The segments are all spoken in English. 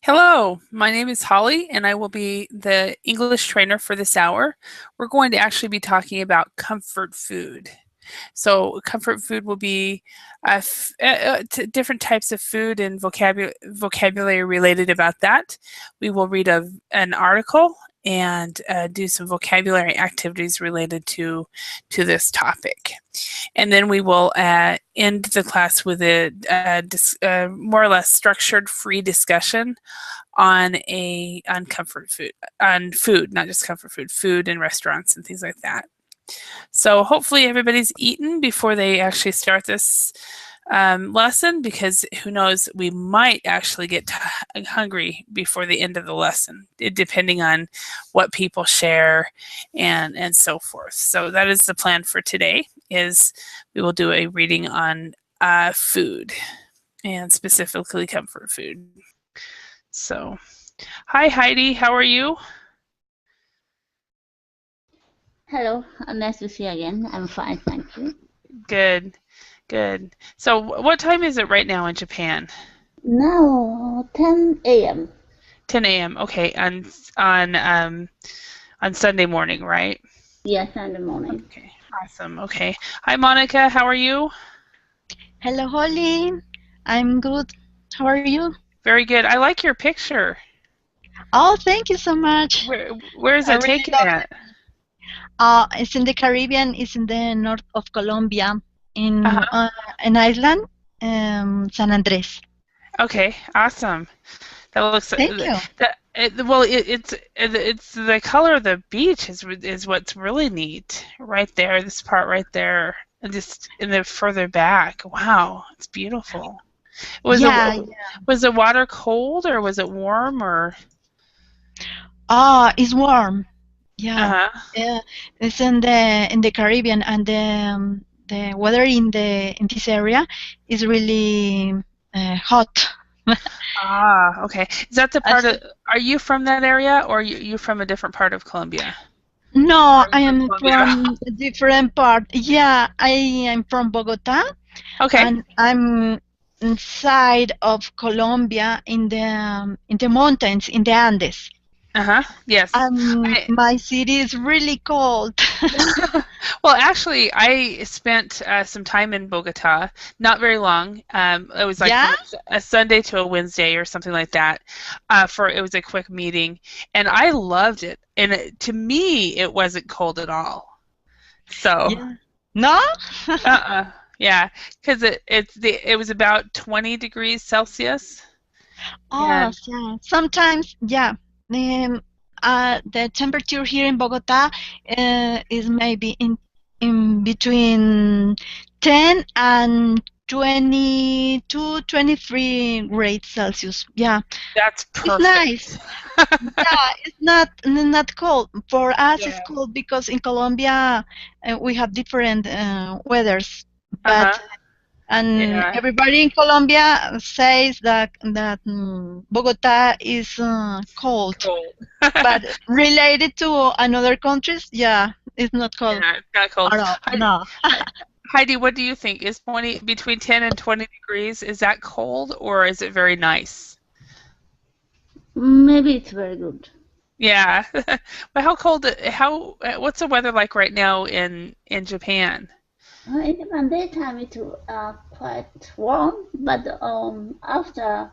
Hello, my name is Holly, and I will be the English trainer for this hour. We're going to actually be talking about comfort food. So, comfort food will be different types of food and vocabulary related about that. We will read an article and do some vocabulary activities related to this topic. And then we will end the class with a more or less structured free discussion on comfort food, on food, not just comfort food, food in restaurants and things like that. So hopefully everybody's eaten before they actually start this lesson, because who knows, we might actually get hungry before the end of the lesson, depending on what people share and so forth. So that is the plan for today, is we will do a reading on food, and specifically comfort food. So, hi Heidi, how are you? Hello, nice to see you again. I'm fine, thank you. Good, good. So, what time is it right now in Japan? Now, 10 a.m. 10 a.m. Okay, on Sunday morning, right? Yes, Sunday morning. Okay, awesome. Okay. Hi Monica, how are you? Hello, Holly. I'm good. How are you? Very good. I like your picture. Oh, thank you so much. Where is I it really taken love at? it. It's in the Caribbean. It's in the north of Colombia, in an island, San Andres. Okay, awesome. That looks. Thank you. It's the color of the beach is what's really neat. Right there, this part right there, and just in the further back. Wow, it's beautiful. Was the water cold or was it warm or? It's warm. Yeah. Yeah. It's in the Caribbean, and the weather in this area is really hot. Okay. Is that the part of? Are you from that area, or you from a different part of Colombia? No, I am from a different part. Yeah, I am from Bogota. Okay. And I'm inside of Colombia in the mountains, in the Andes. Yes. My city is really cold. Well, actually, I spent some time in Bogota, not very long. It was like from a Sunday to a Wednesday or something like that. It was a quick meeting, and I loved it. And to me, it wasn't cold at all. So. Yeah. No. Yeah, because it was about 20 degrees Celsius. Oh, yeah. Sometimes, yeah. The temperature here in Bogota is maybe in between 10 and 22, 23 grades Celsius. Yeah. That's perfect. It's nice. Yeah, it's not cold. For us, it's cold because in Colombia we have different weathers. But everybody in Colombia says that Bogota is cold. But related to another countries, yeah, it's not cold. Yeah, it's not cold. No. Heidi, what do you think? Is between 10 and 20 degrees, is that cold or is it very nice? Maybe it's very good. Yeah. But what's the weather like right now in Japan? In the daytime it's quite warm, but after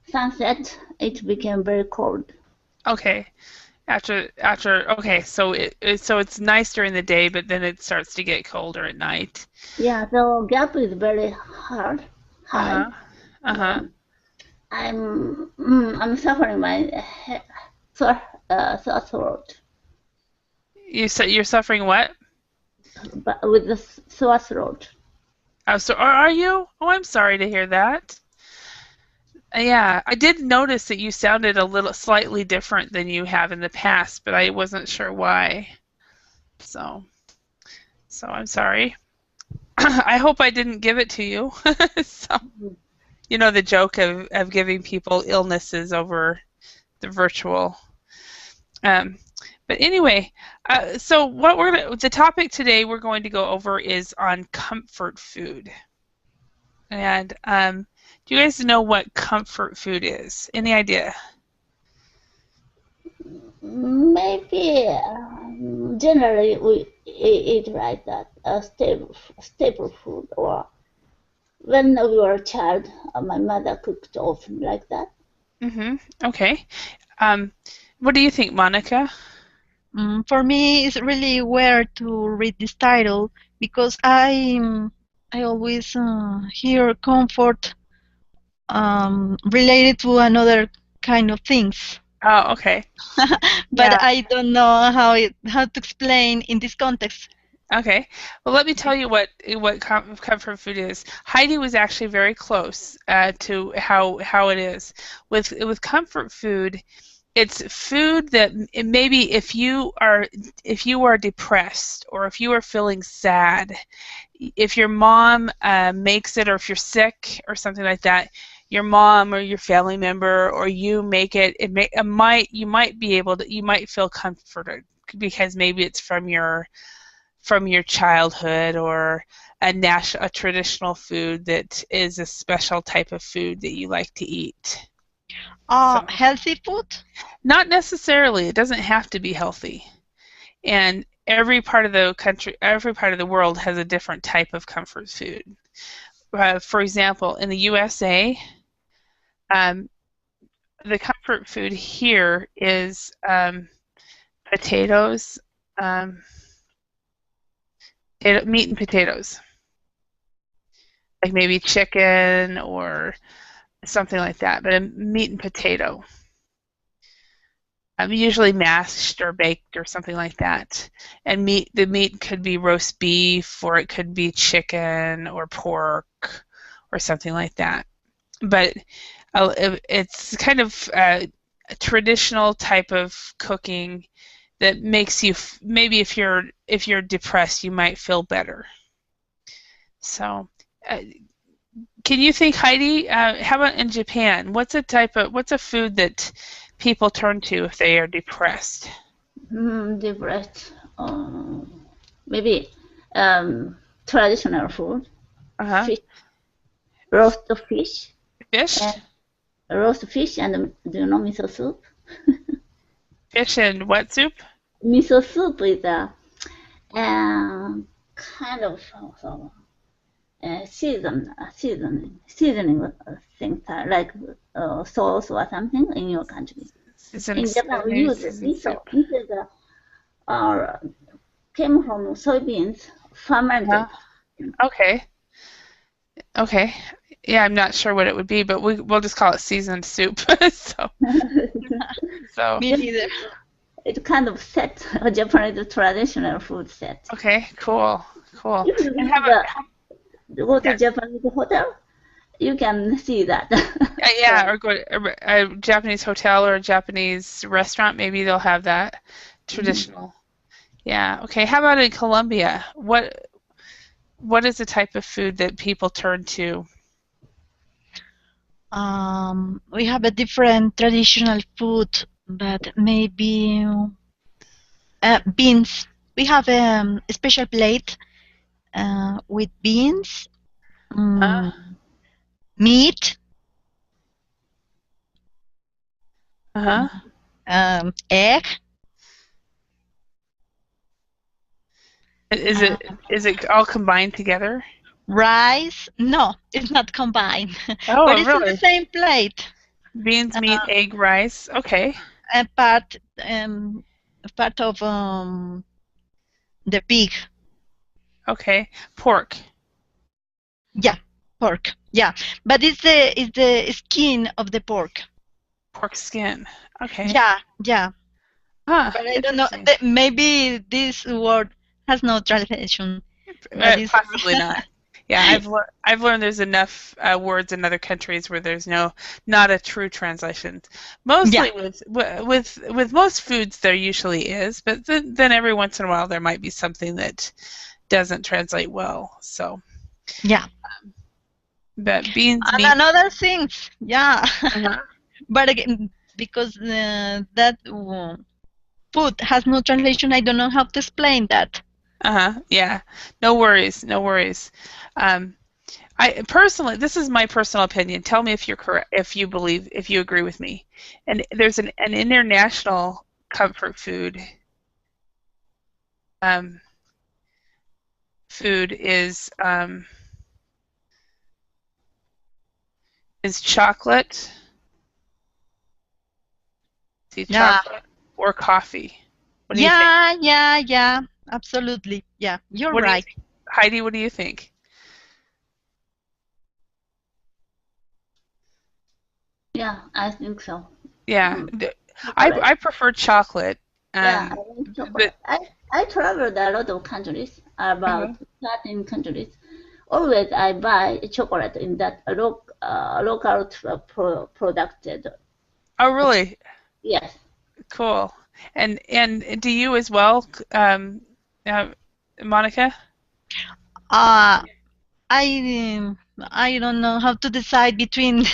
sunset it became very cold. Okay. Okay, so it's nice during the day, but then it starts to get colder at night. Yeah, the gap is very high. I'm suffering my sore throat. You're suffering what? But with the sore throat. Oh, so are you? Oh, I'm sorry to hear that. Yeah, I did notice that you sounded slightly different than you have in the past, but I wasn't sure why. So I'm sorry. I hope I didn't give it to you. So, you know the joke of giving people illnesses over the virtual. But anyway, so the topic today we're going to go over is on comfort food. And do you guys know what comfort food is? Any idea? Maybe generally we eat like that, a staple food, or when we were a child, my mother cooked often like that. Okay. What do you think, Monica? For me, it's really weird to read this title because I always hear comfort related to another kind of things. Oh, okay. But Yeah. I don't know how to explain in this context. Okay. Well, let me tell you what comfort food is. Heidi was actually very close to how it is. With comfort food, it's food that maybe if you are depressed or if you are feeling sad, if your mom makes it, or if you're sick or something like that, your mom or your family member or you make it, you might be able to, you might feel comforted because maybe it's from your childhood, or a traditional food that is a special type of food that you like to eat. So, Healthy food? not necessarily. It doesn't have to be healthy. And every part of the country, every part of the world has a different type of comfort food. For example, in the USA, um, the comfort food here is potatoes, meat and potatoes, like maybe chicken or something like that, but a meat and potato. Usually mashed or baked or something like that. And the meat could be roast beef, or it could be chicken or pork or something like that. But it's kind of a traditional type of cooking that makes you maybe if you're depressed, you might feel better. So, can you think, Heidi? How about in Japan? What's a food that people turn to if they are depressed? Depressed. Maybe traditional food, Uh-huh. fish, roast fish, Fish? roast fish, and do you know miso soup? Fish and what soup? Miso soup is a kind of seasoning things like sauce or something in your country. In Japan, we use miso. Soup. Miso is came from soybeans, fermented. Okay. Okay. Yeah, I'm not sure what it would be, but we'll just call it seasoned soup. So. Me neither. It kind of set a Japanese traditional food set. Okay, cool. If you go to Japanese hotel, you can see that. Yeah, or go to a Japanese hotel or a Japanese restaurant. Maybe they'll have that traditional. Yeah. Okay. How about in Colombia? What is the type of food that people turn to? We have a different traditional food, but maybe beans. We have a special plate with beans, meat, egg. Is it all combined together? Rice? No, it's not combined. Oh, but it's really? in the same plate. Beans, meat, egg, rice. Okay. And part of the pig. Okay. Pork. Yeah, pork. Yeah, but it's the skin of the pork. Pork skin. Okay. Yeah. Huh. But I don't know. Maybe this word has no translation. Possibly not. Yeah, I've learned there's enough words in other countries where there's not a true translation. Mostly with most foods there usually is, but then every once in a while there might be something that doesn't translate well. So yeah. But beans, and meat, another things, yeah. Uh-huh. But again, because that food has no translation, I don't know how to explain that. Yeah. No worries. I personally, this is my personal opinion. Tell me if you're correct, if you agree with me. And there's an international comfort food. Food is chocolate. See, chocolate or coffee. What do you think? Yeah, absolutely. Yeah, you're right. Heidi, what do you think? Yeah, I think so. Yeah, I prefer chocolate. Yeah, I like chocolate. I traveled a lot of countries, about 13 countries. Always I buy chocolate in that local produced. Oh, really? Yes. Cool. And do you as well, Monica? I don't know how to decide between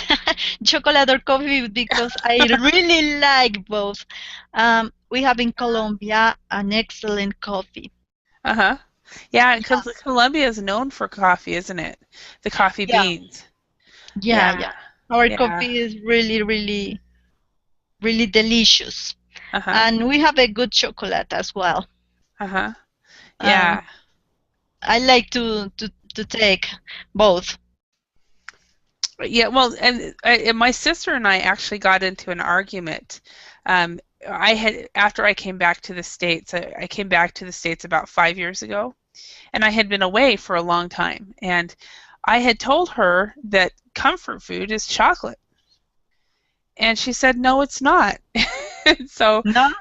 chocolate or coffee because I really like both. We have in Colombia an excellent coffee. Uh-huh. Yeah, because Colombia is known for coffee, isn't it? The coffee beans. Yeah. Our Yeah. coffee is really, really, really delicious. Uh-huh. And we have a good chocolate as well. Uh-huh. Yeah. I like to take both. Yeah, well, and my sister and I actually got into an argument. After I came back to the States, I came back to the States about 5 years ago, and I had been away for a long time, and I had told her that comfort food is chocolate, and she said, "No, it's not." So No?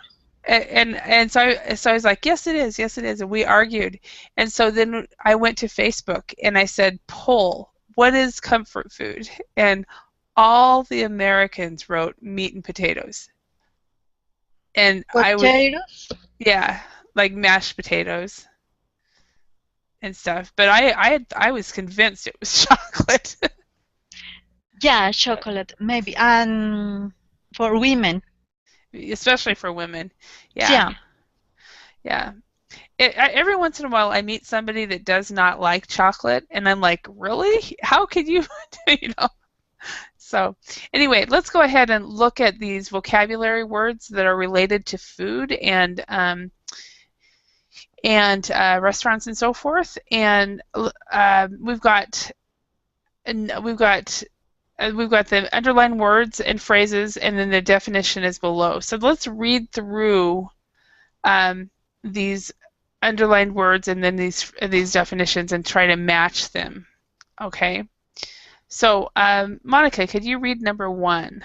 so I was like, yes, it is, and we argued, and so then I went to Facebook and I said, poll, what is comfort food? And all the Americans wrote meat and potatoes, and Potatoes? yeah, like mashed potatoes and stuff. But I was convinced it was chocolate. Yeah, chocolate maybe, and for women. Especially for women. Yeah. Every once in a while I meet somebody that does not like chocolate, and I'm like, really? How could you, you know? So anyway, let's go ahead and look at these vocabulary words that are related to food and restaurants and so forth. And we've got the underlined words and phrases, and then the definition is below. So let's read through these underlined words and then these definitions and try to match them. Okay. So, Monica, could you read number 1?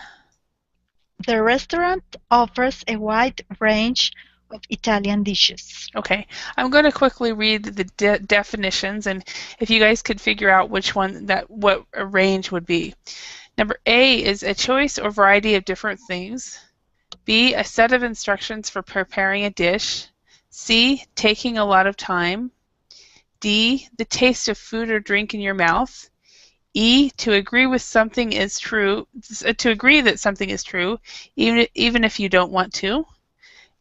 The restaurant offers a wide range of Italian dishes. Okay. I'm going to quickly read the definitions, and if you guys could figure out what a range would be. Number A is a choice or variety of different things. B, a set of instructions for preparing a dish. C, taking a lot of time. D, the taste of food or drink in your mouth. E, to agree with something is true, to agree that something is true, even if you don't want to.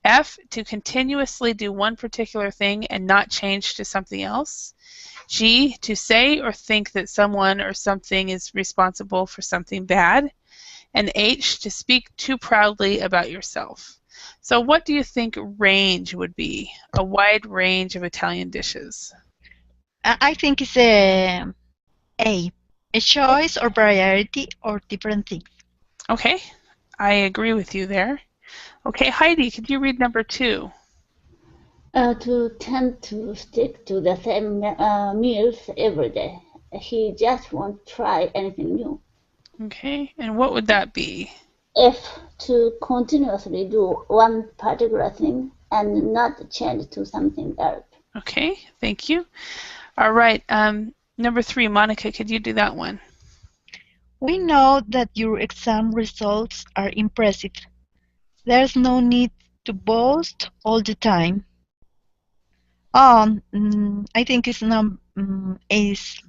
F, to continuously do one particular thing and not change to something else. G, to say or think that someone or something is responsible for something bad. And H, to speak too proudly about yourself. So what do you think range would be? A wide range of Italian dishes. I think it's a choice or variety or different things. Okay, I agree with you there. Okay, Heidi, could you read number 2? To tend to stick to the same meals every day. He just won't try anything new. Okay, and what would that be? F, to continuously do one particular thing and not change to something else. Okay, thank you. All right, number 3, Monica, could you do that one? We know that your exam results are impressive. There's no need to boast all the time. I think it's the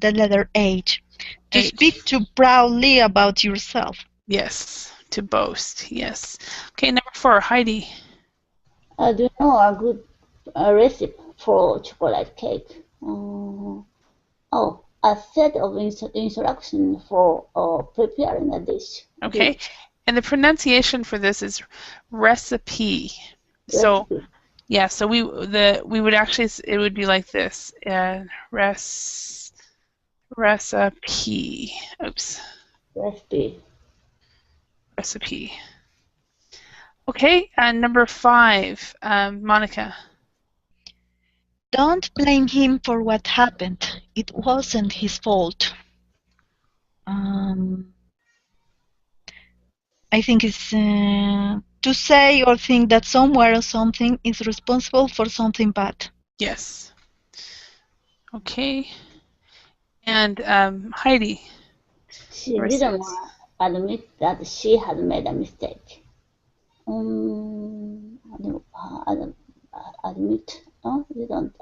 letter H. To speak too proudly about yourself. Yes, to boast. Yes. Okay, number 4, Heidi. Do you know a good recipe for chocolate cake? a set of instructions for preparing a dish. Okay. And the pronunciation for this is recipe. So Recipe. yeah, so we would actually, it would be like this. Recipe. Oops. Recipe. Okay, and number 5, Monica. Don't blame him for what happened. It wasn't his fault. I think it's to say or think that somewhere or something is responsible for something bad. Yes. Okay. And Heidi. She didn't admit that she had made a mistake. Admit. Oh, you don't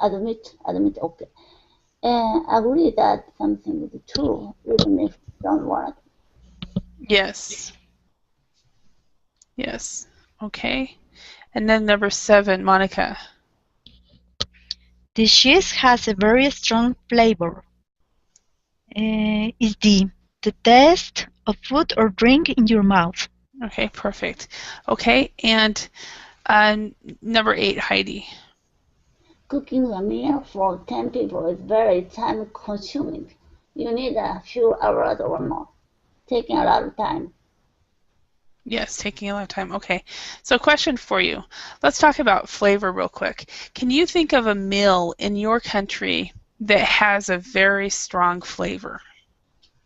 admit. Okay. Agree that something is true, even if you don't want it. Yes. Yes. Okay. And then number 7, Monica. The cheese has a very strong flavor. Is the taste of food or drink in your mouth. Okay, perfect. Okay, and number 8, Heidi. Cooking a meal for 10 people is very time-consuming. You need a few hours or more, taking a lot of time. Yes, taking a lot of time. Okay, so question for you. Let's talk about flavor real quick. Can you think of a meal in your country that has a very strong flavor?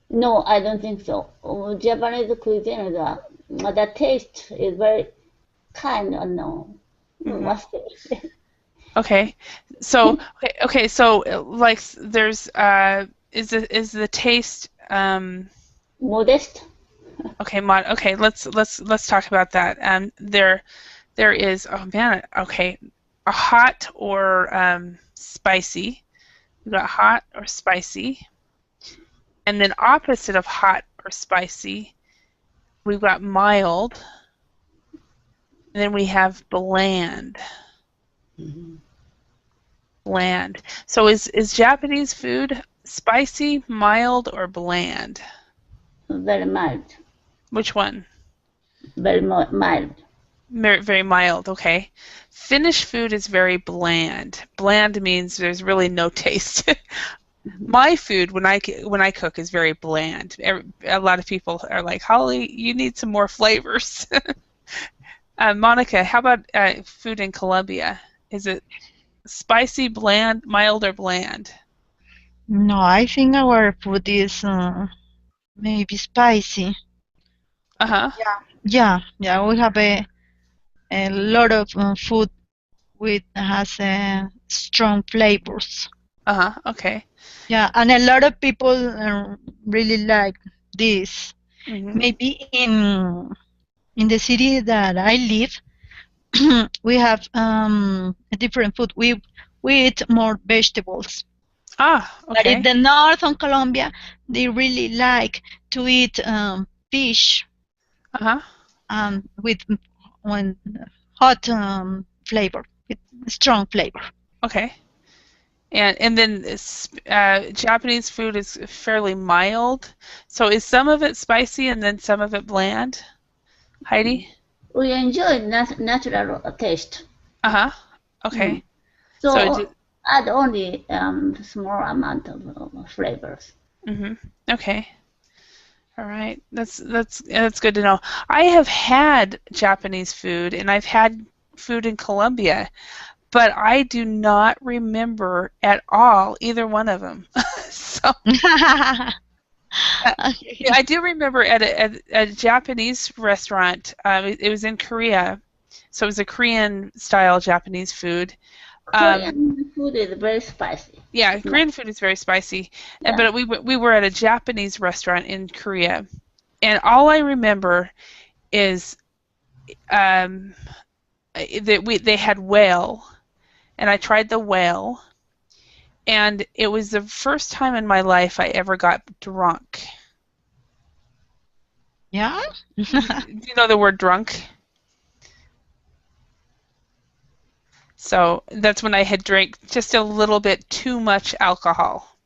No, I don't think so. Japanese cuisine, the taste is very kind of no. Must say. Okay, so so like there's is the taste Modest. Okay, okay, let's talk about that. There is, oh man, okay, a hot or spicy. We got hot or spicy, and then opposite of hot or spicy, we've got mild, and then we have bland. Bland. So is Japanese food spicy, mild, or bland? Very mild. Which one? Very mild. Very mild, okay. Finnish food is very bland. Bland means there's really no taste. My food, when I cook, is very bland. A lot of people are like, Holly, you need some more flavors. Monica, how about food in Colombia? Is it spicy, bland, mild, or bland? No, I think our food is maybe spicy. Uh-huh. Yeah. We have a lot of food which has strong flavors. Uh-huh. Okay. Yeah, and a lot of people really like this. Mm-hmm. Maybe in the city that I live, we have a different food. We eat more vegetables. Ah, okay. But in the north of Colombia, they really like to eat fish. Uh-huh. With hot flavor, with strong flavor. Okay. And then Japanese food is fairly mild. So is some of it spicy and then some of it bland? Heidi? We enjoy natural taste. Uh-huh. Okay. So add only small amount of flavors. Mm-hmm. Okay. All right. That's good to know. I have had Japanese food and I've had food in Colombia, but I do not remember at all either one of them. So I do remember at a Japanese restaurant. It was in Korea, so it was a Korean-style Japanese food. Korean food is very spicy. Yeah, Korean food is very spicy. Yeah. But we were at a Japanese restaurant in Korea, and all I remember is that they had whale, and I tried the whale, and it was the first time in my life I ever got drunk. Yeah? Do you know the word drunk? So that's when I had drank just a little bit too much alcohol.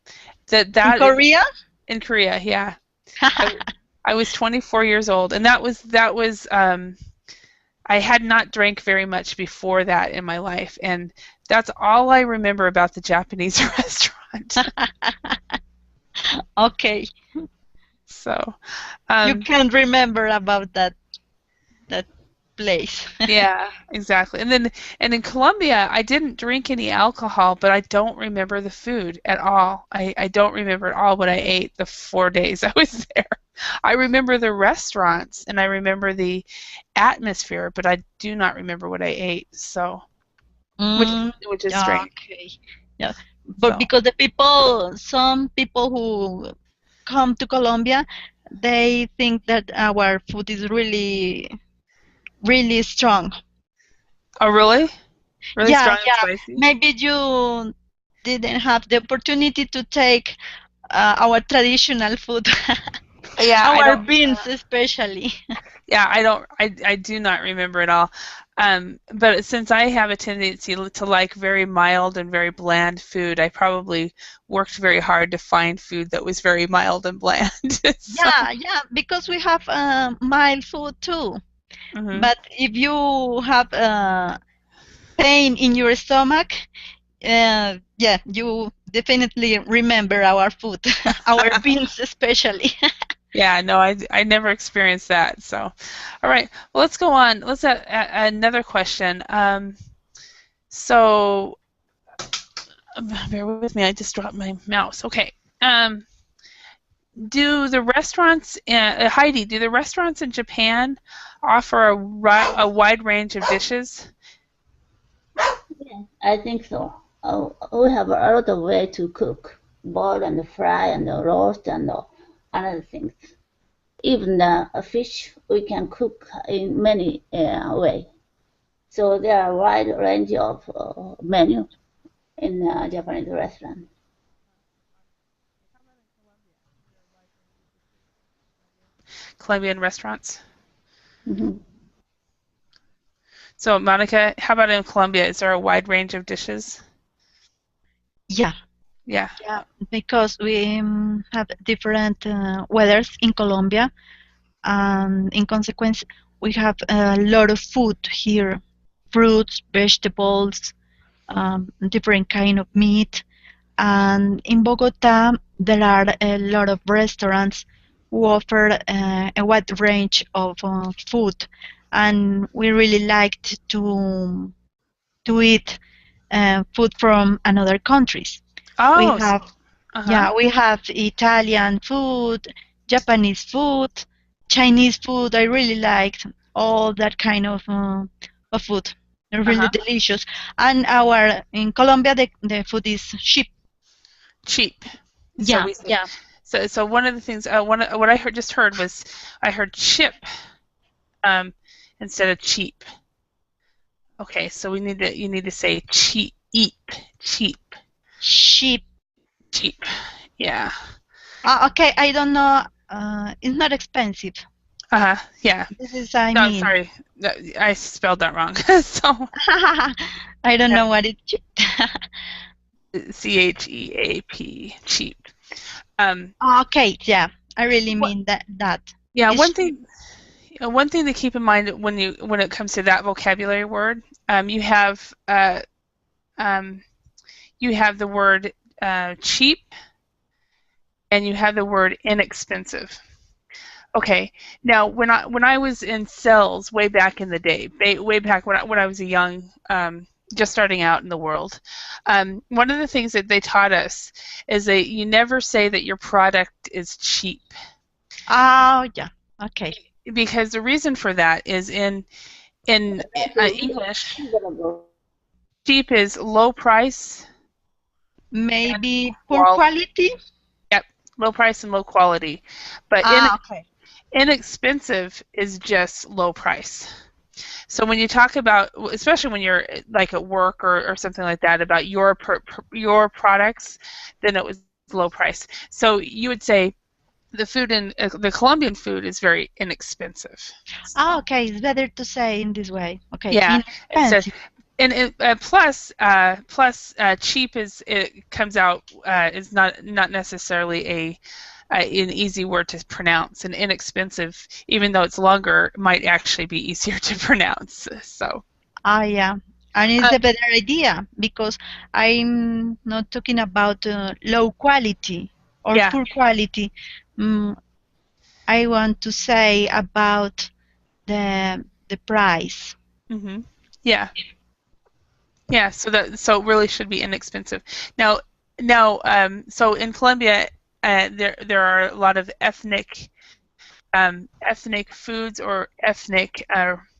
In Korea? In Korea, yeah. I was 24 years old, and that was I had not drank very much before that in my life, and that's all I remember about the Japanese restaurant. Okay. So, you can't remember about that place. Yeah, exactly. And in Colombia, I didn't drink any alcohol, but I don't remember the food at all. I don't remember at all what I ate the 4 days I was there. I remember the restaurants and I remember the atmosphere, but I do not remember what I ate. So, which is strange. Okay. Yeah, but because some people who come to Colombia, they think that our food is really, really strong. Oh, really? Really strong and Yeah. spicy? Maybe you didn't have the opportunity to take our traditional food. Yeah, our beans especially. Yeah, I do not remember at all. But since I have a tendency to like very mild and very bland food, I probably worked very hard to find food that was very mild and bland. So, Yeah, because we have mild food too. mhm. But if you have pain in your stomach, you definitely remember our food, our beans especially. Yeah, no, I never experienced that. So, all right, well, let's go on. Let's add another question. So, bear with me, I just dropped my mouse. Okay. Do the restaurants, Heidi, do the restaurants in Japan offer a wide range of dishes? Yeah, I think so. We have a lot of way to cook, boil and fry and roast and other things. Even a fish we can cook in many ways. So there are a wide range of menu in Japanese restaurant. Colombian restaurants. Mm-hmm. So, Monica, how about in Colombia? Is there a wide range of dishes? Yeah, Yeah. because we have different weathers in Colombia, and in consequence, we have a lot of food here: fruits, vegetables, different kind of meat. And in Bogota, there are a lot of restaurants who offer a wide range of food, and we really liked to eat food from another countries. We Oh, have we have Italian food, Japanese food, Chinese food. I really liked all that kind of food. They're really delicious. And in Colombia, the food is cheap. Cheap. Yeah. So one of the things, what I just heard was, I heard chip instead of cheap. Okay, so you need to say cheap. Cheap. Yeah. Okay, I don't know. It's not expensive. Yeah. This is mean. Sorry, I spelled that wrong. So I don't know what it's cheap. CHEAP, cheap. Okay, yeah, I really mean that. Yeah, it's one thing to keep in mind when it comes to that vocabulary word, you have the word cheap, and you have the word inexpensive. Okay, now when I was in sales way back in the day, way back when I was a young, just starting out in the world, one of the things that they taught us is that you never say that your product is cheap. Oh, yeah. Okay. Because the reason for that is in English, cheap is low price. Maybe poor quality. Yep, low price and low quality. But okay. Inexpensive is just low price. So when you talk about, especially when you're like at work or something like that, about your products, then it was low price. So you would say the food in the Colombian food is very inexpensive. Okay, it's better to say in this way. Okay. Yeah. And plus cheap comes out is not necessarily an easy word to pronounce, and inexpensive, even though it's longer, might actually be easier to pronounce. So. Yeah. And it's a better idea because I'm not talking about low quality or poor quality. I want to say about the price. Mm-hmm. Yeah. Yeah. So it really should be inexpensive. Now, so in Colombia, there are a lot of ethnic foods or ethnic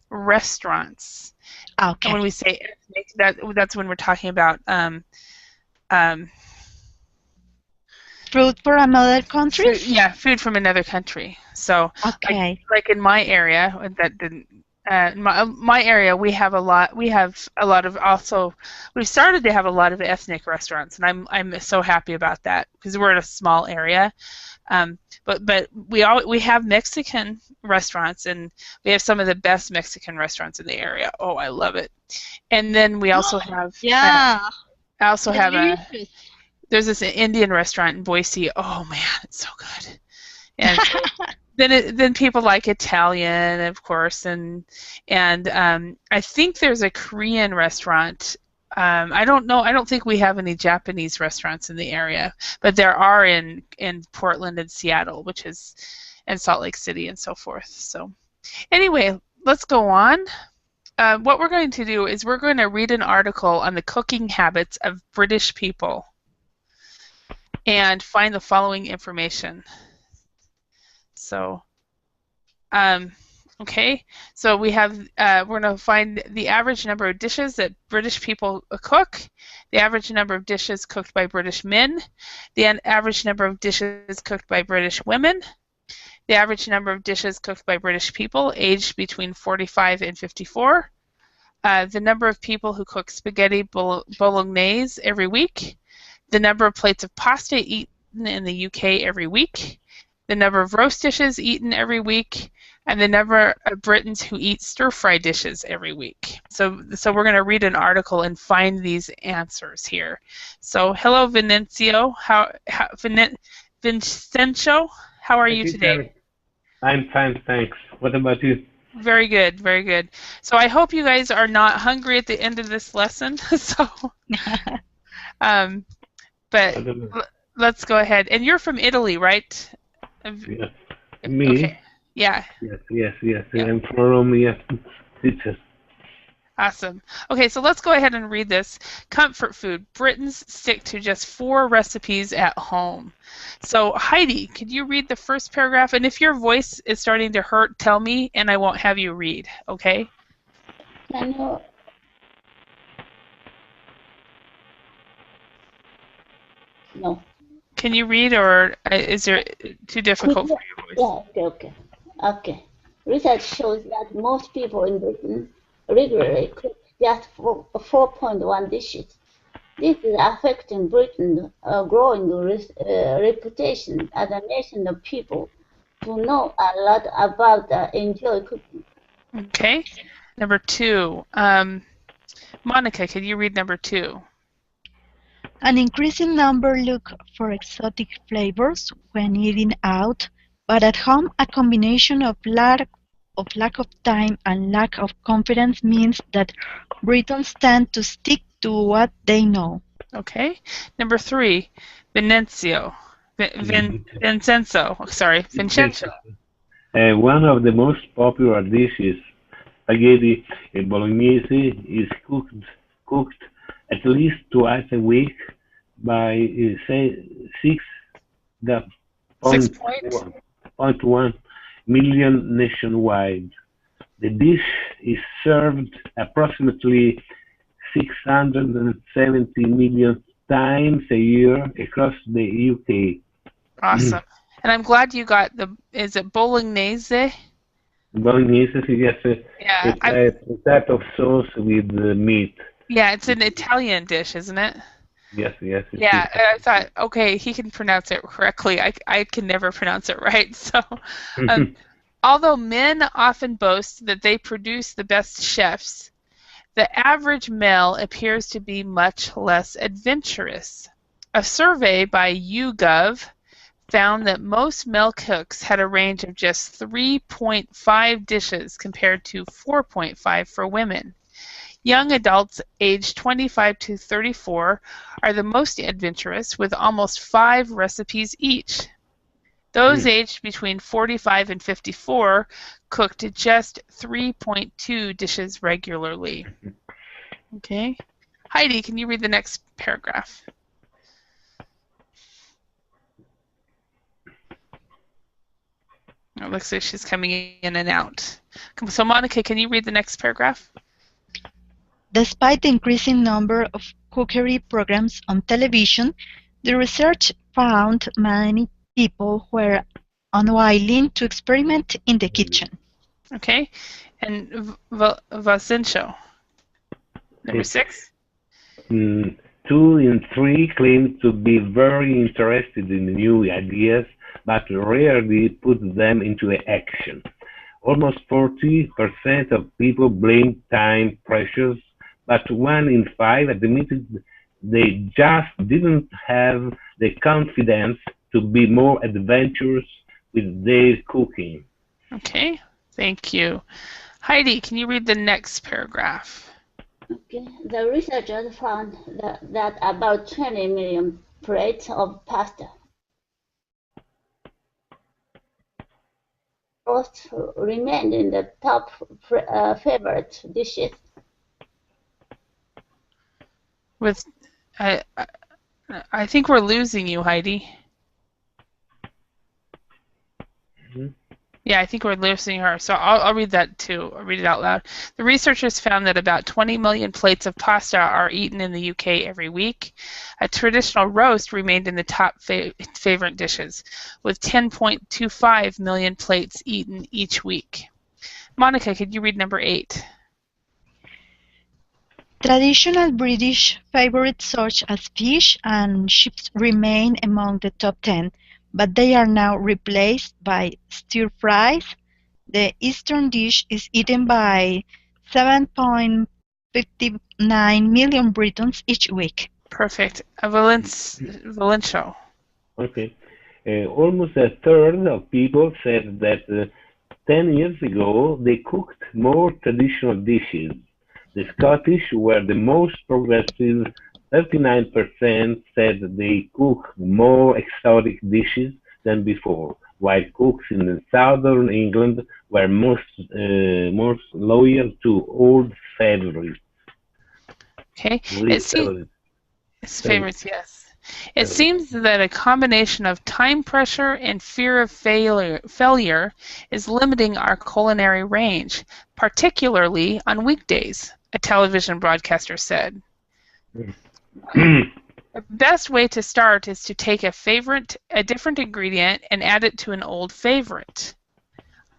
restaurants. Okay. And when we say ethnic, that's when we're talking about fruit from another country. Food from another country. So, okay. like in my area, that didn't. My area, we have a lot. We have a lot of also. We've started to have a lot of ethnic restaurants, and I'm so happy about that because we're in a small area. But we have Mexican restaurants, and we have some of the best Mexican restaurants in the area. Oh, I love it. And then we also have I also have there's this Indian restaurant in Boise. Oh man, it's so good. And so then people like Italian, of course, and I think there's a Korean restaurant. I don't know. I don't think we have any Japanese restaurants in the area, but there are in Portland and Seattle, and Salt Lake City and so forth. So anyway, let's go on. What we're going to do is we're going to read an article on the cooking habits of British people and find the following information. So, okay, so we have, we're going to find the average number of dishes that British people cook, the average number of dishes cooked by British men, the average number of dishes cooked by British women, the average number of dishes cooked by British people aged between 45 and 54, the number of people who cook spaghetti bolognese every week, the number of plates of pasta eaten in the UK every week, the number of roast dishes eaten every week, and the number of Britons who eat stir-fry dishes every week. So we're going to read an article and find these answers here. So hello, Vincenzo. Vincenzo, how are you today? I'm fine, thanks. What about you? Very good, very good. So I hope you guys are not hungry at the end of this lesson. So, but let's go ahead. And you're from Italy, right? Yes. Me? Okay. Yeah. Yes. I'm from Rome, yes. Teacher. Awesome. Okay, so let's go ahead and read this. Comfort food. Britons stick to just 4 recipes at home. So Heidi, could you read the first paragraph? And if your voice is starting to hurt, tell me, and I won't have you read, okay? Can you? No. Can you read, or is it too difficult for your voice? Yeah, okay. Research shows that most people in Britain regularly cook just 4.1 dishes. This is affecting Britain's growing reputation as a nation of people who know a lot about and enjoy cooking. Okay. Number 2. Monica, can you read number 2? An increasing number look for exotic flavors when eating out, but at home a combination of lack of time and lack of confidence means that Britons tend to stick to what they know. Okay. Number 3, Vincenzo. Vincenzo. One of the most popular dishes, spaghetti bolognese, is cooked at least twice a week by 6.1 million nationwide. The dish is served approximately 670 million times a year across the UK. Awesome. And I'm glad you got is it bolognese? Bolognese, yes. Yeah. It's a type of sauce with meat. Yeah, it's an Italian dish, isn't it? Yes. Yeah, I thought, okay, he can pronounce it correctly. I can never pronounce it right. So, although men often boast that they produce the best chefs, The average male appears to be much less adventurous. A survey by YouGov found that most male cooks had a range of just 3.5 dishes compared to 4.5 for women. Young adults aged 25 to 34 are the most adventurous, with almost 5 recipes each. Those aged between 45 and 54 cooked just 3.2 dishes regularly. Okay. Heidi, can you read the next paragraph? It looks like she's coming in and out. So Monica, can you read the next paragraph? Despite the increasing number of cookery programs on television, the research found many people were unwilling to experiment in the kitchen. Okay. And Vasincho, number 6? 2 in 3 claim to be very interested in new ideas, but rarely put them into action. Almost 40% of people blame time pressures, but 1 in 5 admitted they just didn't have the confidence to be more adventurous with their cooking. Okay, thank you. Heidi, can you read the next paragraph? Okay. The researchers found that about 20 million plates of pasta roast remained in the top favorite dishes. With, I think we're losing you, Heidi. Yeah, I think we're losing her. So I'll read that too. I'll read it out loud. The researchers found that about 20 million plates of pasta are eaten in the UK every week. A traditional roast remained in the top favorite dishes, with 10.25 million plates eaten each week. Monica, could you read number 8? Traditional British favorites such as fish and chips remain among the top 10, but they are now replaced by stir-fries. The Eastern dish is eaten by 7.59 million Britons each week. Perfect. Valencio. Okay. Almost a third of people said that 10 years ago they cooked more traditional dishes. The Scottish were the most progressive. 39% said they cook more exotic dishes than before, while cooks in southern England were most loyal to old favorites. Okay. Favorites, yes. It seems that a combination of time pressure and fear of failure is limiting our culinary range, particularly on weekdays, a television broadcaster said. The best way to start is to take a different ingredient and add it to an old favorite.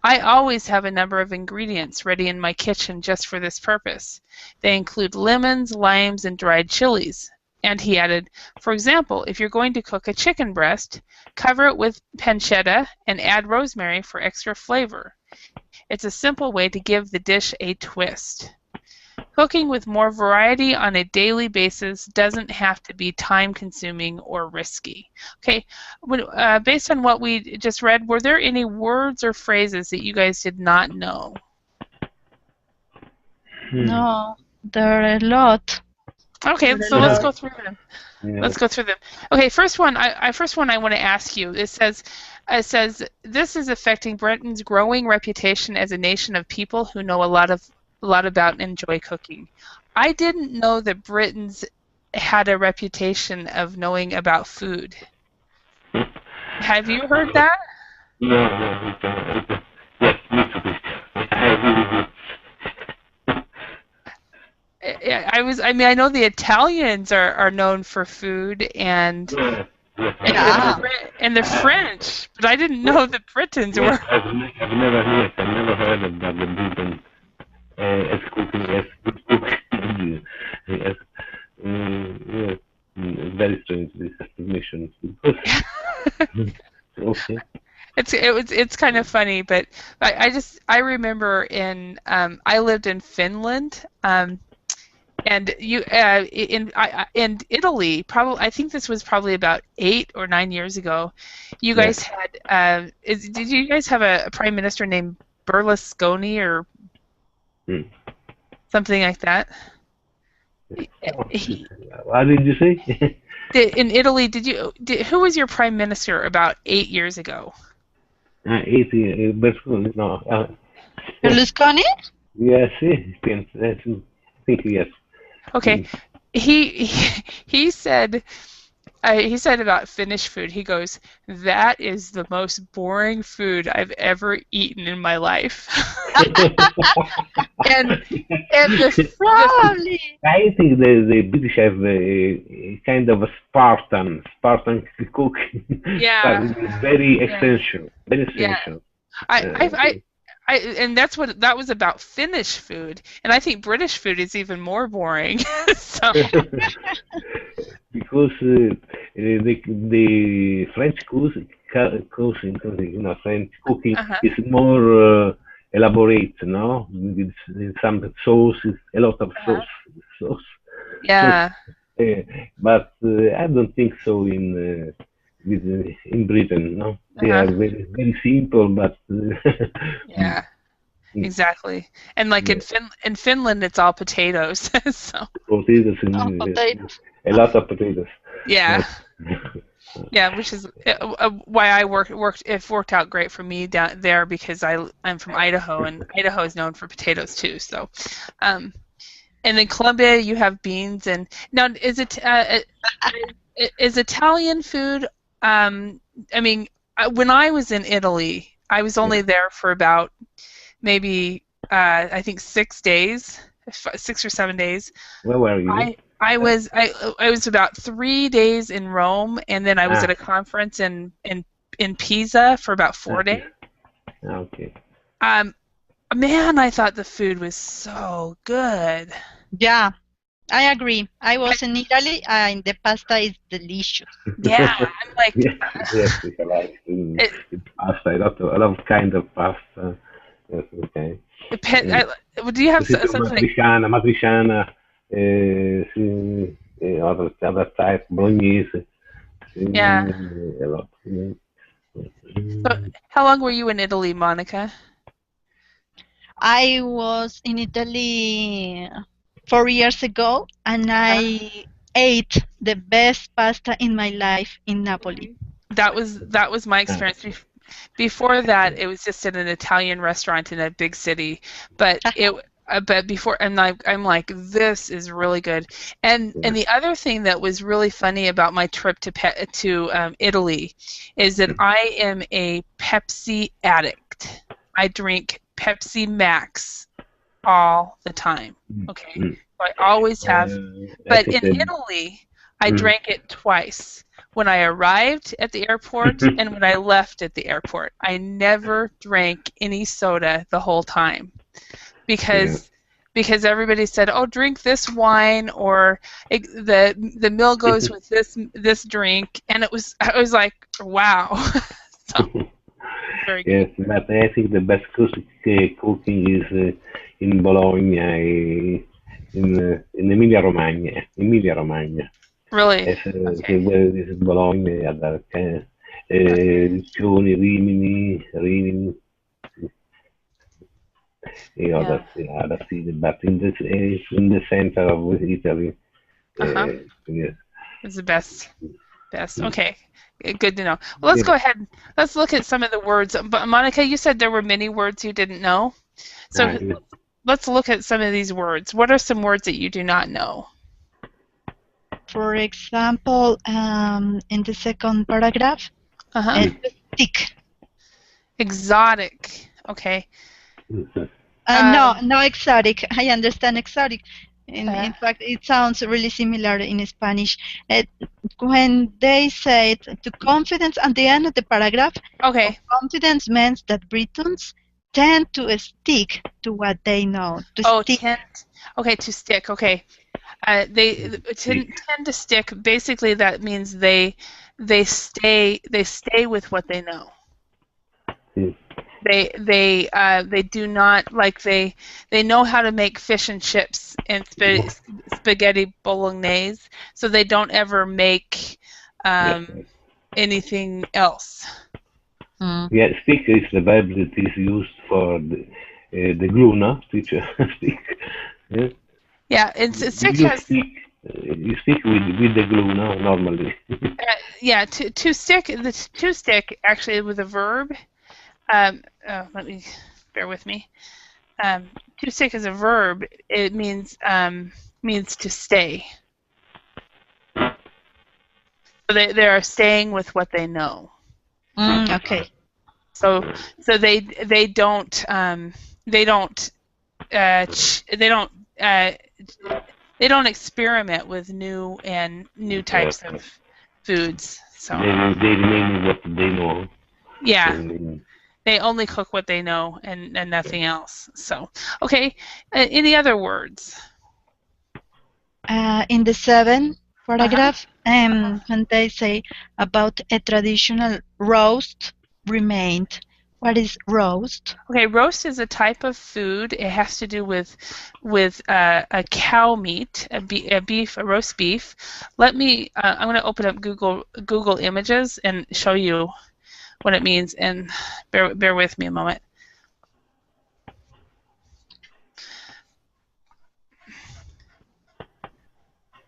I always have a number of ingredients ready in my kitchen just for this purpose. They include lemons, limes, and dried chilies. And he added, for example, if you're going to cook a chicken breast, cover it with pancetta and add rosemary for extra flavor. It's a simple way to give the dish a twist. Cooking with more variety on a daily basis doesn't have to be time-consuming or risky. Okay, based on what we just read, were there any words or phrases that you guys did not know? No, there are a lot. Okay, so let's go through them. Yeah. Let's go through them. Okay, first one I want to ask you. It says, this is affecting Britain's growing reputation as a nation of people who know a lot about and enjoy cooking. I didn't know that Britons had a reputation of knowing about food. Have you heard that? No. Yes, I know the Italians are known for food and the French, but I didn't know the Britons were. I've never heard of the Britons as cooking. Yes, very strange, this explanation. Okay. It's kind of funny, but I remember I lived in Finland And you in Italy, probably I think this was probably about 8 or 9 years ago. You guys had did you guys have a prime minister named Berlusconi or something like that? What did you say? In Italy, who was your prime minister about 8 years ago? 80, no. Berlusconi? Yes, I think yes. Okay, he said about Finnish food. He goes, "That is the most boring food I've ever eaten in my life." and Probably. I think the British have a kind of a Spartan cooking. Yeah. But it's very essential. Very essential. And that was about Finnish food, and I think British food is even more boring. So. Because the French cuisine, French cooking is more elaborate, no? With some sauces, a lot of sauce. Yeah. But I don't think so in Britain, no? They are very, very simple, but yeah, exactly. And like in Finland, it's all potatoes. So potatoes a lot of potatoes. Yeah. Yeah, which is why I worked out great for me down there because I'm from Idaho, and Idaho is known for potatoes too. So, and then Colombia, you have beans, and now is Italian food? I mean, when I was in Italy, I was only there for about maybe I think 6 days, 6 or 7 days. Where were you? I was about 3 days in Rome, and then I was at a conference in Pisa for about 4 days. Okay. Man, I thought the food was so good. Yeah, I agree. I was in Italy, and the pasta is delicious. Yeah, I'm like. Yes, I like pasta. A lot of kind of pasta. Yes, okay. Do you have something? Matriciana. Other type, bolognese. Yeah. A lot. So, how long were you in Italy, Monica? I was in Italy 4 years ago, and I ate the best pasta in my life in Napoli. That was my experience. Before that, it was just at an Italian restaurant in a big city, but before, and I'm like, this is really good. And the other thing that was really funny about my trip to Italy is that I am a Pepsi addict. I drink Pepsi Max all the time. Okay, so I always have. But in Italy, I drank it twice. When I arrived at the airport and when I left at the airport. I never drank any soda the whole time. Because everybody said, "Oh, drink this wine," or the meal goes with this drink, and I was like, "Wow!" So, very good. Yes, but I think the best cooking is in Bologna, in Emilia Romagna. Really? Yes, this is Bologna, Riccione, Rimini. That's it. But in the center of Italy, yes. It's the best. Okay, good to know. Well, let's go ahead. Let's look at some of the words. But Monica, you said there were many words you didn't know. So let's look at some of these words. What are some words that you do not know? For example, in the second paragraph, stick. Exotic. Okay. No, exotic. I understand exotic. In fact, it sounds really similar in Spanish. When they say to confidence at the end of the paragraph, confidence means that Britons tend to stick to what they know. To stick. Okay. They tend to stick. Basically, that means they stay with what they know. They do not like they know how to make fish and chips and spaghetti bolognese, so they don't ever make anything else. Yeah, stick is the verb that is used for the glue, no? Stick. Yeah. Yeah, stick You has. You stick with the glue, no? Normally. Yeah, to stick. The to stick actually with a verb. Let me bear with me. To stick is a verb. It means to stay. So they are staying with what they know. Okay. So they don't experiment with new types of foods. So They remain what they know. yeah, they only cook what they know and nothing else. So okay, any other words? In the 7th paragraph, when they say about a traditional roast remained. What is roast? Okay, roast is a type of food. It has to do with a cow meat, a roast beef. Let me. I'm going to open up Google Images and show you what it means. And bear with me a moment.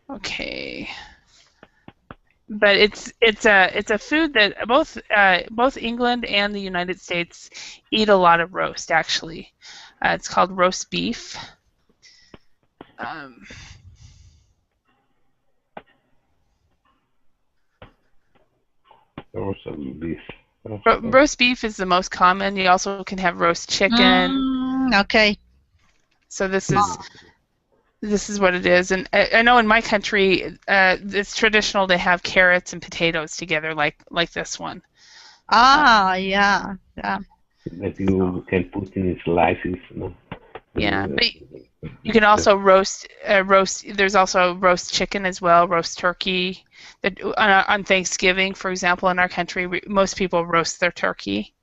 Okay. But it's a food that both England and the United States eat a lot of roast. Actually, it's called roast beef. Roast beef is the most common. You also can have roast chicken. Okay. So this is what it is, and I know in my country it's traditional to have carrots and potatoes together, like this one. Yeah. That you can put in slices. No? Yeah, but you can also roast. There's also roast chicken as well, roast turkey. That on Thanksgiving, for example, in our country, most people roast their turkey.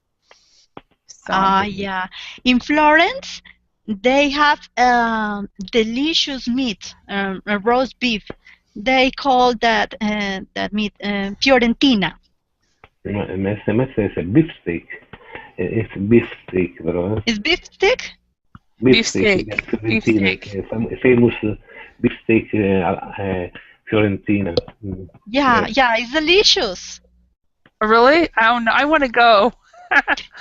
So. Yeah. In Florence, they have delicious meat, roast beef. They call that meat Fiorentina. SMS is a beef steak. It's beef steak, bro. Is beef steak? Beef steak. Beef steak. Famous beef steak Fiorentina. Yeah, it's delicious. Really? I don't know. I want to go.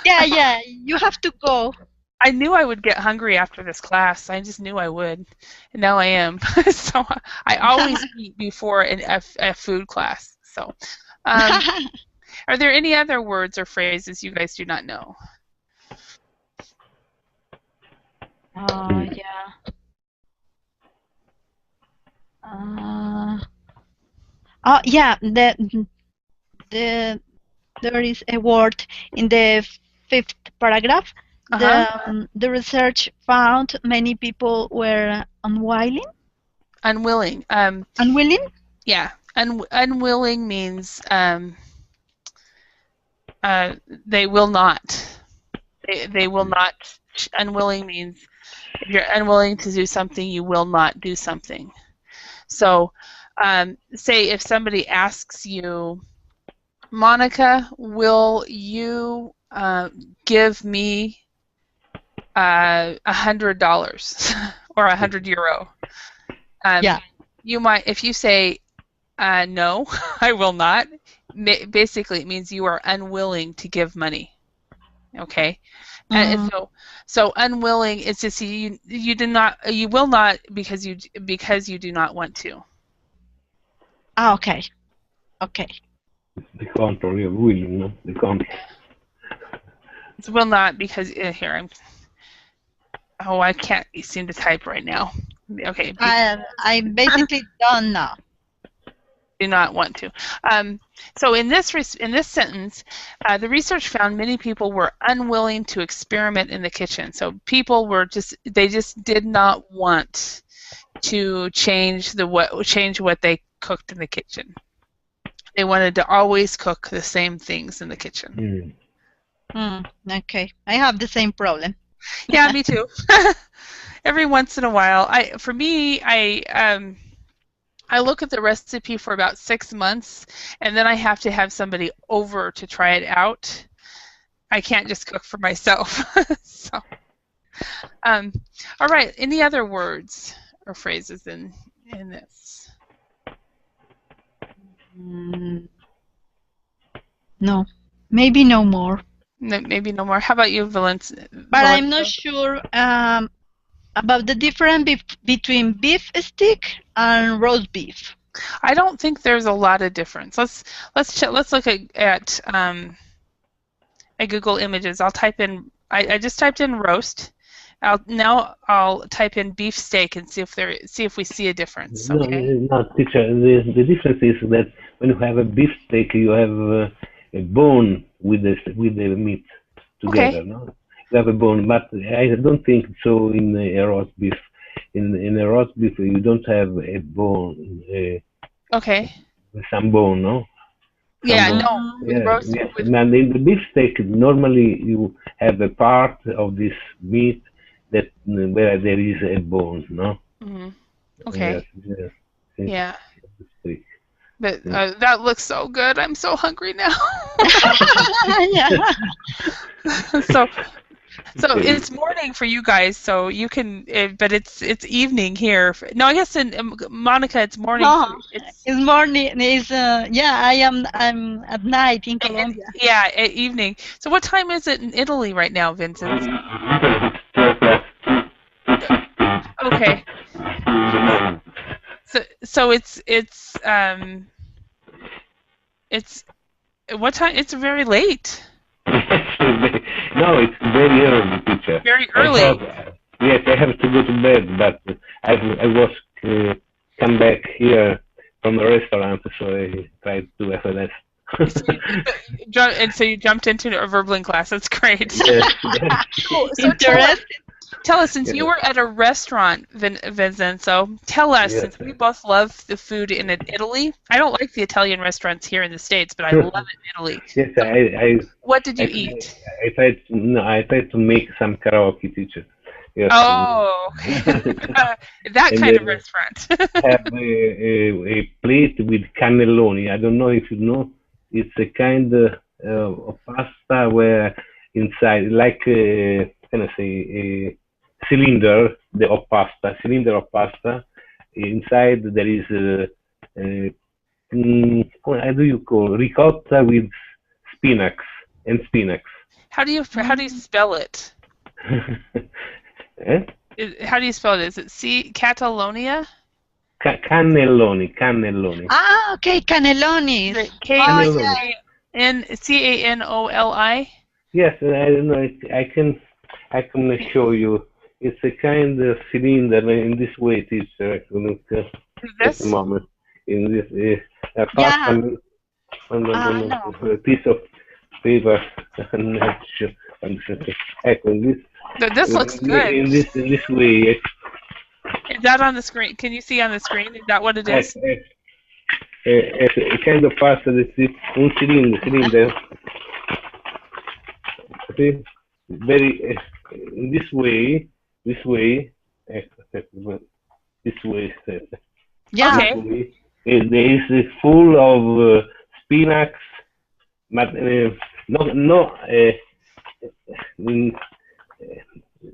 Yeah, you have to go. I knew I would get hungry after this class. I just knew I would, and now I am. So I always eat before a food class. So, are there any other words or phrases you guys do not know? Yeah. Yeah. There is a word in the 5th paragraph. The research found many people were unwilling. Unwilling. Unwilling? Yeah. Unwilling means they will not. They will not. Unwilling means if you're unwilling to do something, you will not do something. So, say if somebody asks you, Monica, will you give me $100 or €100? Yeah. You might, if you say no, I will not. Basically, it means you are unwilling to give money. Okay, and so unwilling is just you will not because you do not want to. Okay. The contrary of willing, no? The contrary. It will not because here I can't seem to type right now. Okay. I'm basically done now. Do not want to. So in this sentence, the research found many people were unwilling to experiment in the kitchen. So people were just did not want to change what they cooked in the kitchen. They wanted to always cook the same things in the kitchen. Okay, I have the same problem. Yeah, me too. Every once in a while, for me, I look at the recipe for about 6 months, and then I have to have somebody over to try it out. I can't just cook for myself. So, all right. Any other words or phrases in this? No, maybe no more. No, maybe no more. How about you, Valence? But I'm not sure about the difference between beef stick and roast beef. I don't think there's a lot of difference. Let's look at Google Images. I'll type in. I just typed in roast. I'll type in beef steak and see if we see a difference. Okay. No, teacher. The difference is that when you have a beef steak, you have a bone with the meat together. Okay. No, you have a bone, but I don't think so in a roast beef. In a roast beef, you don't have a bone. Okay. Some bone, no? Yeah, no. And in the beef steak, normally you have a part of this meat that where there is a bone, no? Mm-hmm. Okay. Yes. Yeah. But that looks so good. I'm so hungry now. Yeah. So it's morning for you guys, so you can. But it's evening here. No, I guess in Monica, it's morning. No, it's morning. I'm at night in Colombia. Yeah, at evening. So what time is it in Italy right now, Vincent? Okay. So it's what time? It's very late. No, it's very early, teacher. Very early. Yes, I have to go to bed, but I was come back here from the restaurant, so I tried to have a rest. And so you jumped into a Verblin class. That's great. Yes. Cool. So tell us, since you were at a restaurant, Vincenzo, tell us, since we both love the food in Italy. I don't like the Italian restaurants here in the States, but I love it in Italy. Yes, what did you eat? I tried to make some karaoke, teacher. Yes. Oh, that kind of restaurant. Have a plate with cannelloni. I don't know if you know. It's a kind of pasta where inside, like can I say, a cylinder of pasta. Inside there is how do you call ricotta with spinach. How do you spell it? Eh? How do you spell it? Is it Catalonia? Cannelloni. Ah, okay, cannelloni. Canoli. Yes, I don't know. I can show you. It's a kind of cylinder in this way, teacher. Look at the moment. In this a piece of paper. This looks good. In this way. Is that on the screen? Can you see on the screen? Is that what it is? A kind of pasta that is un cylinder. See? Very this way. Yeah. Okay. There is full of spinach, but no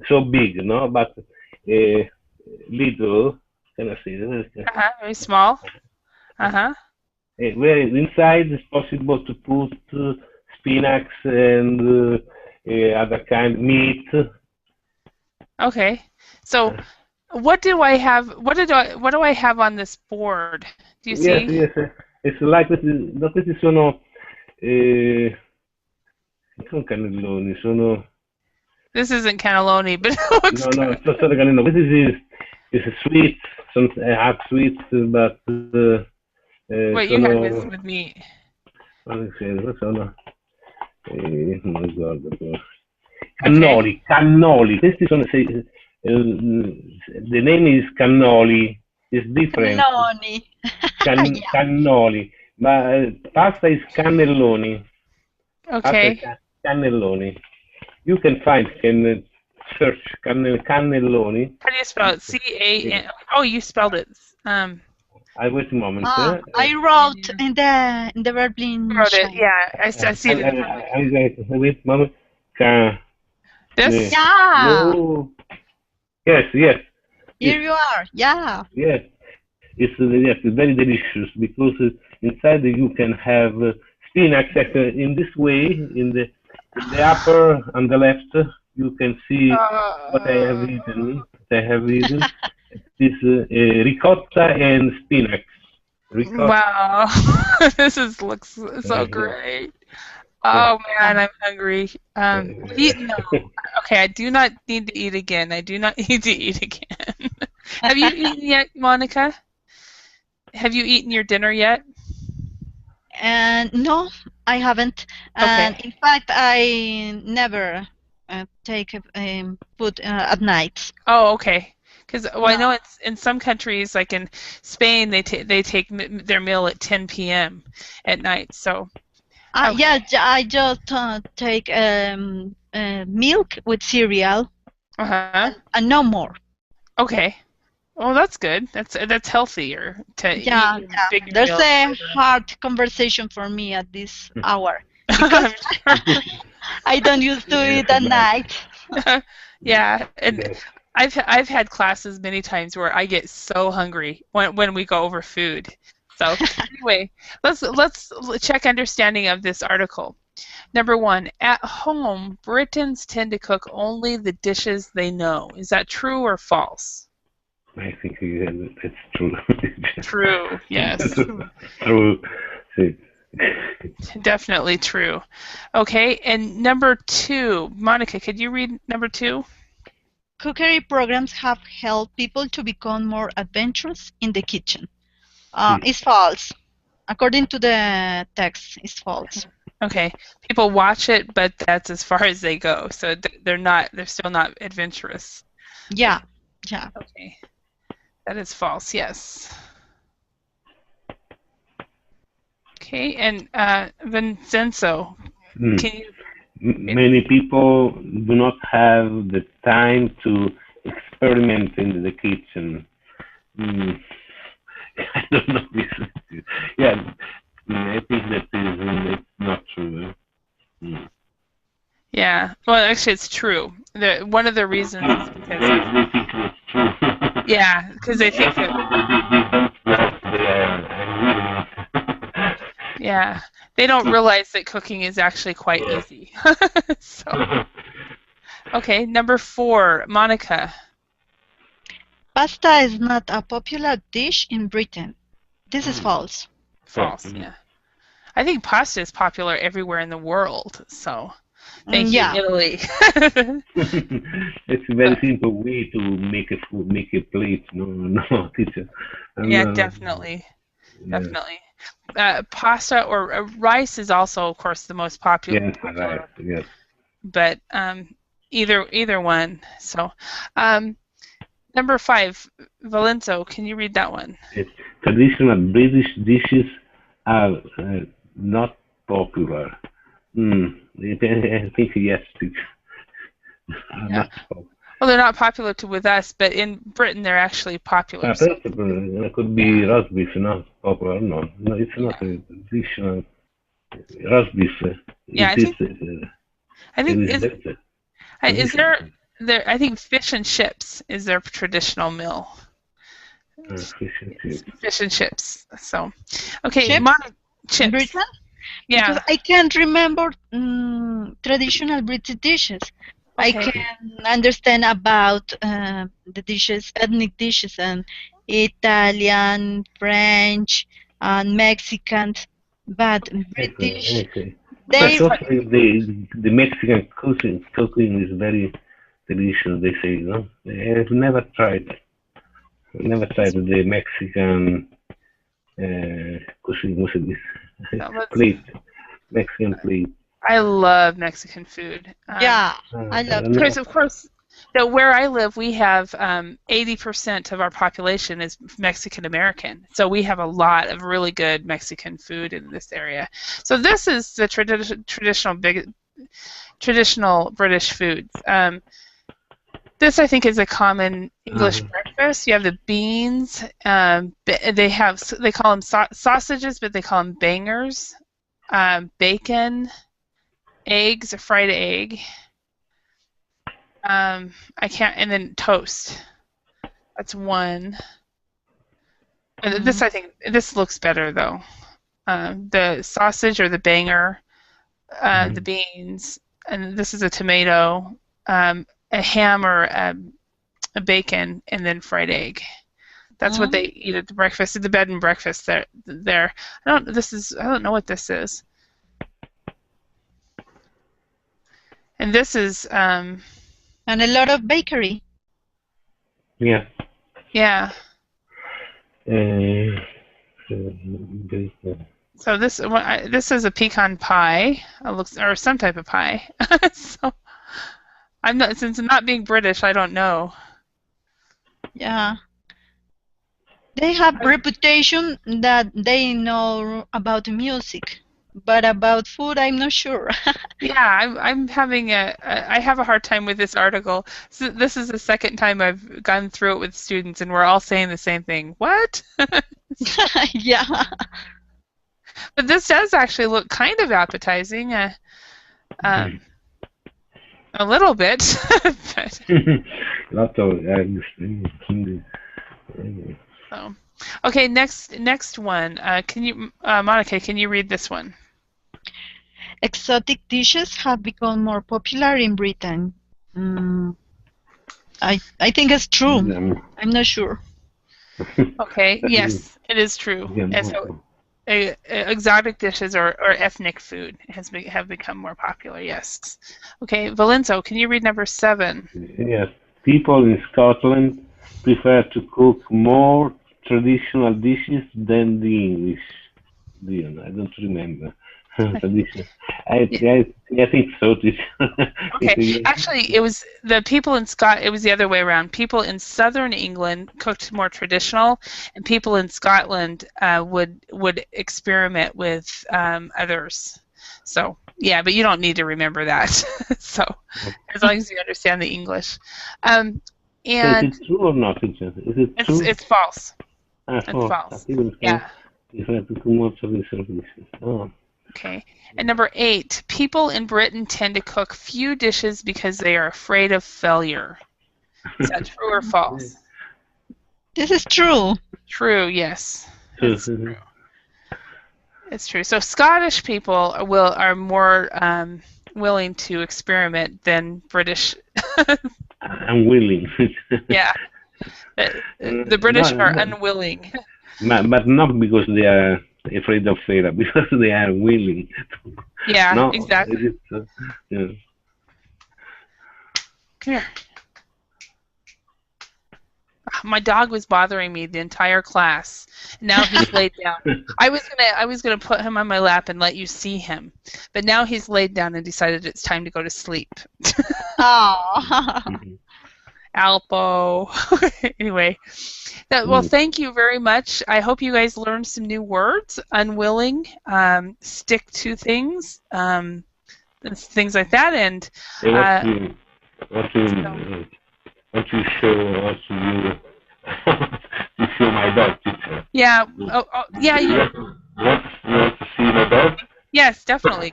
so big, no, but little. Can I see? Very small. Where inside is possible to put spinach and other kind meat. Okay. So, what do I have? What do I have on this board? Do you see? Yes. It's like questi sono non cannelloni, sono. This isn't cannelloni, but it looks good. No, sono cannelloni. This is sweet. Some have sweets, but. Wait, you have this with meat. Sono. Non ricordo. Cannoli. Questi sono. The name is cannoli. It's different. Cannoli. Ma pasta is cannelloni. Okay. cannelloni. You can find, search cannelloni. How do you spell it? C-A-N. Oh, you spelled it. I wait a moment. I wrote in the Berlin. Wrote it. Yeah, I see it. I wait a moment. This? Yeah. No. Yes. Here you are. Yeah. Yes. It's very delicious because inside you can have spinach. In this way, in the upper on the left, you can see what I have eaten. This ricotta and spinach. Ricotta. Wow, this looks so great. Oh man, I'm hungry. No. Okay, I do not need to eat again. I do not need to eat again. Have you eaten yet, Monica? Have you eaten your dinner yet? And no, I haven't. And in fact, I never take food at night. Oh, okay. Because I know it's in some countries, like in Spain, they take their meal at 10 p.m. at night. So. Okay. Yeah, I just take milk with cereal. And no more. Okay. Well, that's good. That's healthier to eat a big There's meal. a hard conversation for me at this hour because I don't used to eat at night. Yeah, and I've had classes many times where I get so hungry when we go over food. So anyway, let's check understanding of this article. Number 1, at home, Britons tend to cook only the dishes they know. Is that true or false? I think it's true. True, yes. True. Definitely true. Okay, and number 2, Monica, could you read number 2? Cookery programs have helped people to become more adventurous in the kitchen. It's false. According to the text, it's false. Okay, people watch it, but that's as far as they go. So they're still not adventurous. Yeah. Okay, that is false. Yes. Okay, and Vincenzo, can you? Many people do not have the time to experiment in the kitchen. I don't know this. Yeah, I think that it's not true. Yeah, well, actually, it's true. One of the reasons is because they think it's true. Yeah, because they think that. Yeah, they don't realize that cooking is actually quite easy. So, okay, number 4, Monica. Pasta is not a popular dish in Britain. This is false. False, yeah. I think pasta is popular everywhere in the world, so thank you, Italy. It's a very simple way to make a food, make a plate. No, teacher. Yeah, definitely. Definitely. Pasta or rice is also, of course, the most popular. Right. Yes. But either one. So, number 5, Valenzo, can you read that one? Traditional British dishes are not popular. I think yes. Yeah. Well, they're not popular with us, but in Britain they're actually popular. It could be roast beef, not popular. No, it's not a traditional roast beef. Yeah, I think is there. I think fish and chips is their traditional meal. Fish and chips. So, okay, chips. Britain? Yeah. Because I can't remember traditional British dishes. Okay. I can understand about the dishes, ethnic dishes, and Italian, French, and Mexican, but British. Okay. The Mexican cooking is very delicious. They say, no? I've never tried. The Mexican plate. Mexican plate. I love Mexican food. I love it. Because, of course, where I live, we have 80% of our population is Mexican American. So we have a lot of really good Mexican food in this area. So this is the traditional traditional British foods. This, I think, is a common English breakfast. You have the beans. They call them sausages, but they call them bangers. Bacon, eggs, a fried egg. And then toast. That's one. And this, I think, this looks better though. The sausage or the banger, the beans, and this is a tomato, a ham or a bacon, and then fried egg. That's what they eat at the breakfast, at the bed and breakfast. There. I don't know what this is. And this is. And a lot of bakery. Yeah. Yeah. So this is a pecan pie. Or some type of pie. So since I'm not being British, I don't know. Yeah. They have reputation that they know about music, but about food, I'm not sure. Yeah, I have a hard time with this article. So this is the second time I've gone through it with students, and we're all saying the same thing. What? Yeah. But this does actually look kind of appetizing. A little bit. Lots of eggs. So, okay, next one. Monica, can you read this one? Exotic dishes have become more popular in Britain. I think it's true. I'm not sure. Okay. Yes, it is true. And so, exotic dishes or ethnic food have become more popular. Yes. Okay, Valenzo, can you read number 7? Yes. People in Scotland prefer to cook more traditional dishes than the English. I don't remember. Tradition. I think so. Okay, actually, it was the people in It was the other way around. People in southern England cooked more traditional, and people in Scotland would experiment with others. So yeah, but you don't need to remember that. So as long as you understand the English. And so is it true or not? Is it true? It's false. It's false. Yeah. Prefer to cook more traditional dishes. Oh. Okay. And number 8, people in Britain tend to cook few dishes because they are afraid of failure. Is that true or false? This is true. True, yes. It's true. It's true. So Scottish people are more willing to experiment than British. I'm willing. Yeah. The British are unwilling. But not because they are afraid of failure, because they are willing. Yeah, no, exactly. Yeah. Come here. My dog was bothering me the entire class. Now he's laid down. I was gonna put him on my lap and let you see him, but now he's laid down and decided it's time to go to sleep. Oh. Alpo. Anyway, well, thank you very much. I hope you guys learned some new words. Unwilling, stick to things, things like that, and. What you show you show my dog, teacher. Yeah. Yeah. You want to see my dog? Yes, definitely.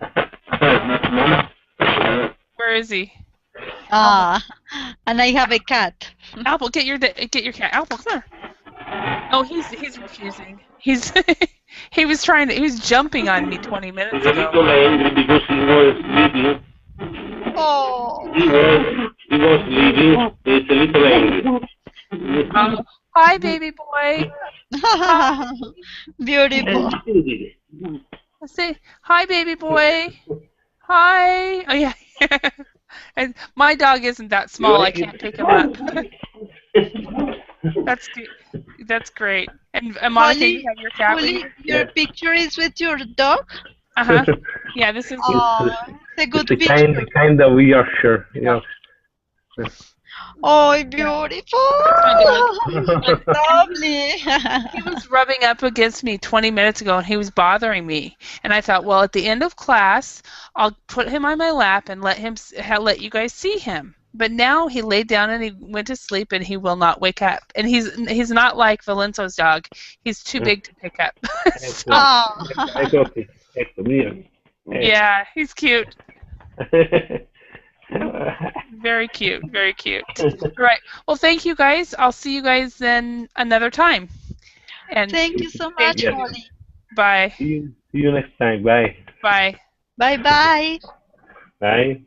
Where is he? And I have a cat. Apple, get your cat. Apple, come here. Oh, he's refusing. He was jumping on me 20 minutes ago. He's a little angry because he was sleeping. Oh. He was sleeping. He's a little angry. Hi, baby boy. Beautiful. Let's say hi, baby boy. Hi. Oh yeah. And my dog isn't that small. I can't pick him up. That's good. That's great. And Monica, Holly, you have your cat with you? Your picture is with your dog? Yeah, this is. Oh, it's a good picture. Kind of Yorkshire. Yeah. Oh, beautiful! Lovely. He was rubbing up against me 20 minutes ago, and he was bothering me. And I thought, well, at the end of class, I'll put him on my lap and let let you guys see him. But now he laid down and he went to sleep, and he will not wake up. And he's not like Valenzo's dog. He's too big to pick up. So, Oh. Ecco, mira. yeah, he's cute. Very cute. Very cute. All right. Well, thank you guys. I'll see you guys then another time. And Thank you so much, Yes. Molly. bye. See you next time. Bye. Bye. Bye bye. Bye.